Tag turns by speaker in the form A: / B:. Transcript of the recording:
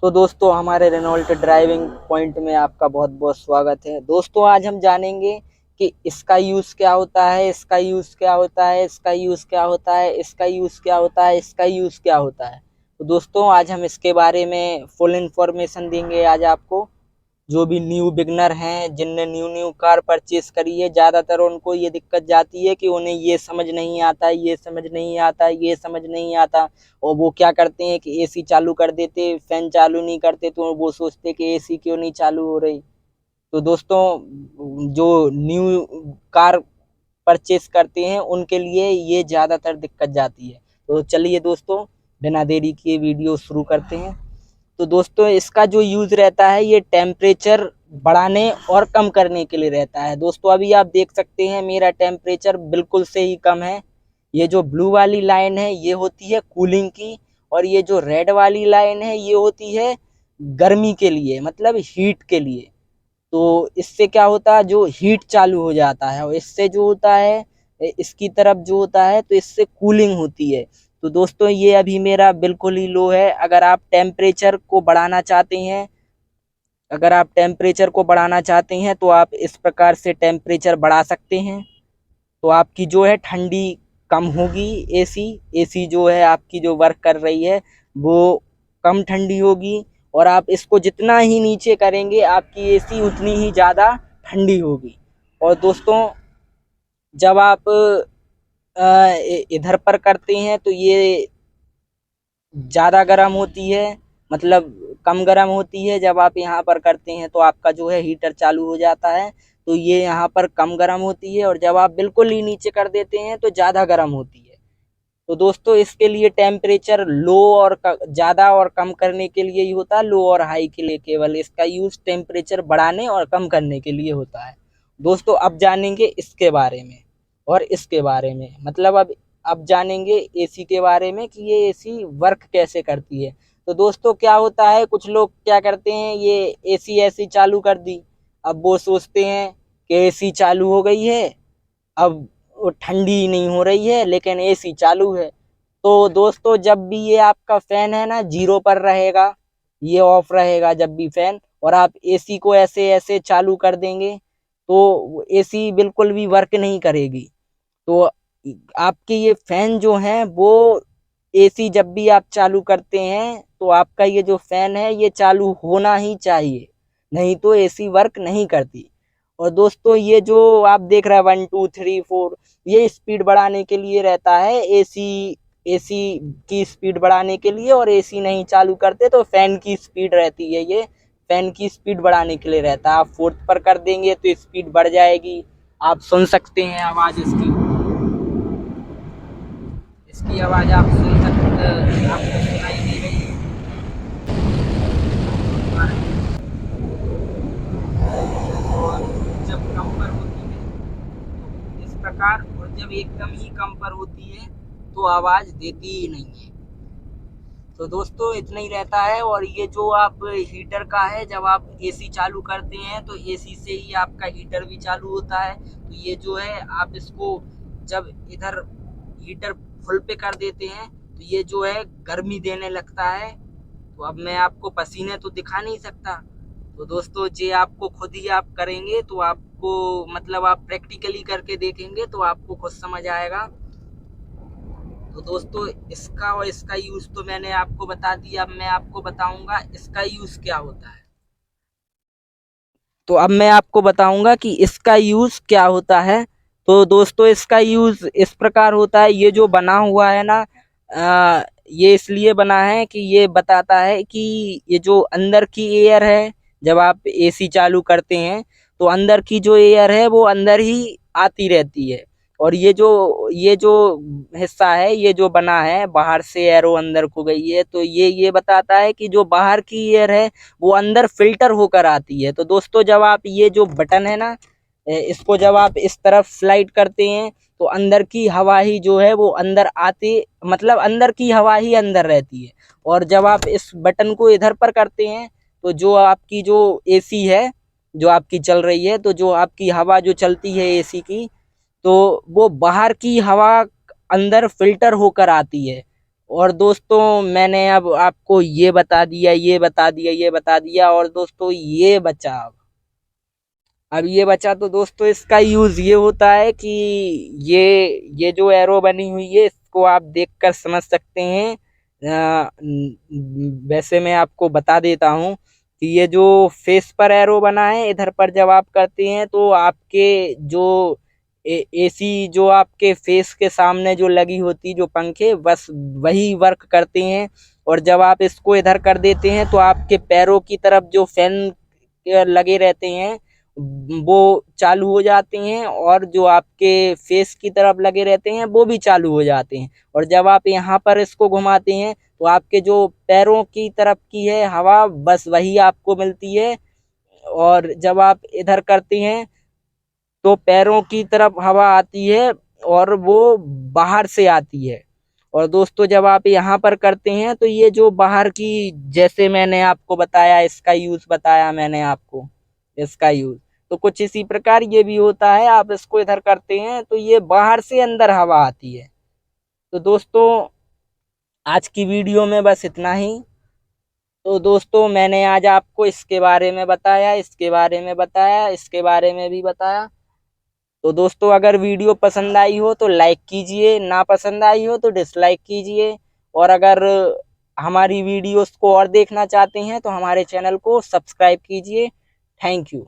A: तो दोस्तों हमारे रेनॉल्ट ड्राइविंग पॉइंट में आपका बहुत बहुत स्वागत है। दोस्तों आज हम जानेंगे कि इसका यूज़ क्या होता है, इसका यूज़ क्या होता है, इसका यूज़ क्या होता है, इसका यूज़ क्या होता है, इसका यूज़ क्या होता है। तो दोस्तों आज हम इसके बारे में फुल इंफॉर्मेशन देंगे आज आपको। जो भी न्यू बिगनर हैं, जिनने न्यू न्यू कार परचेज करी है, ज़्यादातर उनको ये दिक्कत जाती है कि उन्हें ये समझ नहीं आता, ये समझ नहीं आता, ये समझ नहीं आता। और वो क्या करते हैं कि एसी चालू कर देते, फैन चालू नहीं करते, तो वो सोचते कि एसी क्यों नहीं चालू हो रही। तो दोस्तों जो न्यू कार परचेज करते हैं उनके लिए ये ज़्यादातर दिक्कत जाती है। तो चलिए दोस्तों बिना देरी किए वीडियो शुरू करते हैं। तो दोस्तों इसका जो यूज़ रहता है ये टेम्परेचर बढ़ाने और कम करने के लिए रहता है। दोस्तों अभी आप देख सकते हैं मेरा टेम्परेचर बिल्कुल से ही कम है। ये जो ब्लू वाली लाइन है ये होती है कूलिंग की, और ये जो रेड वाली लाइन है ये होती है गर्मी के लिए, मतलब हीट के लिए। तो इससे क्या होता है, जो हीट चालू हो जाता है, और इससे जो होता है इसकी तरफ जो होता है तो इससे कूलिंग होती है। तो दोस्तों ये अभी मेरा बिल्कुल ही लो है। अगर आप टेम्परेचर को बढ़ाना चाहते हैं, अगर आप टेम्परेचर को बढ़ाना चाहते हैं तो आप इस प्रकार से टेम्परेचर बढ़ा सकते हैं। तो आपकी जो है ठंडी कम होगी। एसी एसी जो है आपकी जो वर्क कर रही है वो कम ठंडी होगी, और आप इसको जितना ही नीचे करेंगे आपकी एसी उतनी ही ज़्यादा ठंडी होगी। और दोस्तों जब आप इधर पर करते हैं तो ये ज़्यादा गर्म होती है, मतलब कम गर्म होती है। जब आप यहाँ पर करते हैं तो आपका जो है हीटर चालू हो जाता है, तो ये यहाँ पर कम गर्म होती है। और जब आप बिल्कुल ही नीचे कर देते हैं तो ज़्यादा गर्म होती है। तो दोस्तों इसके लिए टेम्परेचर लो और ज़्यादा और कम करने के लिए ही होता है, लो और हाई के लिए केवल इसका यूज़ टेम्परेचर बढ़ाने और कम करने के लिए होता है। दोस्तों अब जानेंगे इसके बारे में और इसके बारे में, मतलब अब जानेंगे एसी के बारे में कि ये एसी वर्क कैसे करती है। तो दोस्तों क्या होता है, कुछ लोग क्या करते हैं, ये एसी ऐसी चालू कर दी। अब वो सोचते हैं कि एसी चालू हो गई है, अब वो ठंडी नहीं हो रही है लेकिन एसी चालू है। तो दोस्तों जब भी ये आपका फैन है ना जीरो पर रहेगा, ये ऑफ रहेगा जब भी फैन, और आप एसी को ऐसे ऐसे चालू कर देंगे तो एसी बिल्कुल भी वर्क नहीं करेगी। तो आपके ये फैन जो हैं वो एसी जब भी आप चालू करते हैं तो आपका ये जो फैन है ये चालू होना ही चाहिए, नहीं तो एसी वर्क नहीं करती। और दोस्तों ये जो आप देख रहे हैं 1 2 3 4, ये स्पीड बढ़ाने के लिए रहता है। एसी एसी की स्पीड बढ़ाने के लिए, और एसी नहीं चालू करते तो फैन की स्पीड रहती है, ये फैन की स्पीड बढ़ाने के लिए रहता है। आप 4th पर कर देंगे तो स्पीड बढ़ जाएगी। आप सुन सकते हैं आवाज़ इसकी, इसकी आवाज़ आप सुन सकते, आपको सुनाई दे रही है। और जब कम पर होती है तो इस प्रकार, और जब एकदम ही कम पर होती है तो आवाज़ देती ही नहीं है। तो दोस्तों इतना ही रहता है। और ये जो आप हीटर का है, जब आप एसी चालू करते हैं तो एसी से ही आपका हीटर भी चालू होता है। तो ये जो है आप इसको जब इधर हीटर फुल पे कर देते हैं तो ये जो है गर्मी देने लगता है। तो अब मैं आपको पसीने तो दिखा नहीं सकता। तो दोस्तों ये आपको खुद ही आप करेंगे तो आपको, मतलब आप प्रैक्टिकली करके देखेंगे तो आपको खुद समझ आएगा। तो दोस्तों इसका और इसका यूज़ तो मैंने आपको बता दिया। अब मैं आपको बताऊंगा इसका यूज़ क्या होता है। तो अब मैं आपको बताऊंगा कि इसका यूज़ क्या होता है। तो दोस्तों इसका यूज़ इस प्रकार होता है। ये जो बना हुआ है ना, ये इसलिए बना है कि ये बताता है कि ये जो अंदर की एयर है, जब आप एसी चालू करते हैं तो अंदर की जो एयर है वो अंदर ही आती रहती है। और ये जो हिस्सा है, ये जो बना है, बाहर से एरो अंदर को गई है, तो ये बताता है कि जो बाहर की एयर है वो अंदर फिल्टर होकर आती है। तो दोस्तों जब आप ये जो बटन है ना, इसको जब आप इस तरफ स्लाइड करते हैं तो अंदर की हवा ही जो है वो अंदर आती, मतलब अंदर की हवा ही अंदर रहती है। और जब आप इस बटन को इधर पर करते हैं तो जो आपकी जो एसी है जो आपकी चल रही है, तो जो आपकी हवा जो चलती है एसी की, तो वो बाहर की हवा अंदर फिल्टर होकर आती है। और दोस्तों मैंने अब आपको ये बता दिया, ये बता दिया, ये बता दिया, और दोस्तों अब ये बचा तो दोस्तों इसका यूज ये होता है कि ये ये जो एरो बनी हुई है इसको आप देखकर समझ सकते हैं। वैसे मैं आपको बता देता हूँ कि ये जो फेस पर एरो बना है, इधर पर जब आप करते हैं तो आपके जो एसी जो आपके फेस के सामने जो लगी होती जो पंखे, बस वही वर्क करते हैं। और जब आप इसको इधर कर देते हैं तो आपके पैरों की तरफ जो फैन लगे रहते हैं वो चालू हो जाते हैं, और जो आपके फेस की तरफ लगे रहते हैं वो भी चालू हो जाते हैं। और जब आप यहाँ पर इसको घुमाते हैं तो आपके जो पैरों की तरफ की है हवा, बस वही आपको मिलती है। और जब आप इधर करते हैं तो पैरों की तरफ हवा आती है और वो बाहर से आती है। और दोस्तों जब आप यहाँ पर करते हैं तो ये जो बाहर की, जैसे मैंने आपको बताया इसका यूज बताया मैंने आपको इसका यूज, तो कुछ इसी प्रकार ये भी होता है। आप इसको इधर करते हैं तो ये बाहर से अंदर हवा आती है। तो दोस्तों आज की वीडियो में बस इतना ही। तो दोस्तों मैंने आज आपको इसके बारे में बताया, इसके बारे में बताया, इसके बारे में भी बताया। तो दोस्तों अगर वीडियो पसंद आई हो तो लाइक कीजिए, ना पसंद आई हो तो डिसलाइक कीजिए। और अगर हमारी वीडियोस को और देखना चाहते हैं तो हमारे चैनल को सब्सक्राइब कीजिए। Thank you.